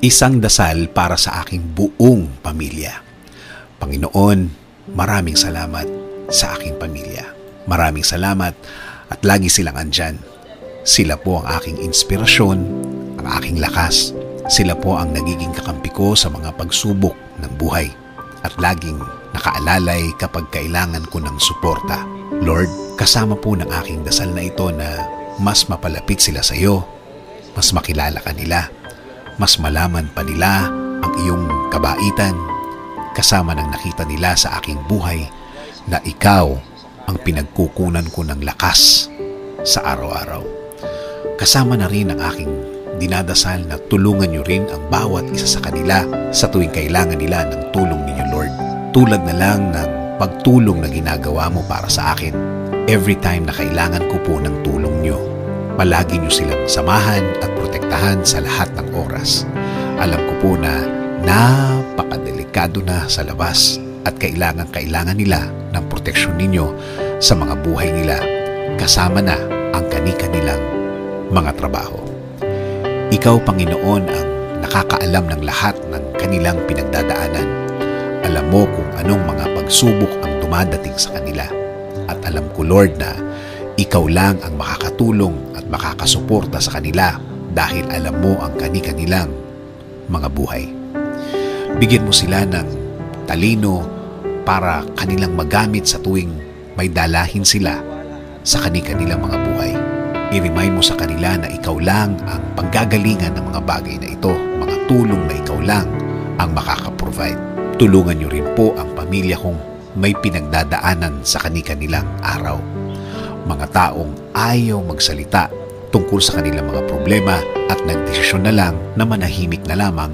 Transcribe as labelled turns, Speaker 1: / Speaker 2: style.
Speaker 1: Isang dasal para sa aking buong pamilya. Panginoon, maraming salamat sa aking pamilya. Maraming salamat at lagi silang andyan. Sila po ang aking inspirasyon, ang aking lakas. Sila po ang nagiging kakampi ko sa mga pagsubok ng buhay at laging nakaalalay kapag kailangan ko ng suporta. Lord, kasama po ng aking dasal na ito na mas mapalapit sila sa iyo, mas makilala ka nila, mas malaman pa nila ang iyong kabaitan, kasama ng nakita nila sa aking buhay na ikaw ang pinagkukunan ko ng lakas sa araw-araw. Kasama na rin ang aking dinadasal na tulungan niyo rin ang bawat isa sa kanila sa tuwing kailangan nila ng tulong ninyo, Lord. Tulad na lang ng pagtulong na ginagawa mo para sa akin. Every time na kailangan ko po ng tulong niyo, palagi niyo silang samahan at protektahan sa lahat ng oras. Alam ko po na napakadelikado na sa labas at kailangan nila ng proteksyon ninyo sa mga buhay nila, kasama na ang kani-kanilang mga trabaho. Ikaw, Panginoon, ang nakakaalam ng lahat ng kanilang pinagdadaanan. Alam mo kung anong mga pagsubok ang dumadating sa kanila. At alam ko, Lord, na ikaw lang ang makakatulong at makakasuporta sa kanila dahil alam mo ang kani-kanilang mga buhay. Bigyan mo sila ng talino para kanilang magamit sa tuwing may dalahin sila sa kani-kanilang mga buhay. I-remind mo sa kanila na ikaw lang ang panggagalingan ng mga bagay na ito, mga tulong na ikaw lang ang makakaprovide. Tulungan niyo rin po ang pamilya kong may pinagdadaanan sa kani-kanilang araw. Mga taong ayaw magsalita tungkol sa kanilang mga problema at nagdesisyon na lang na manahimik na lamang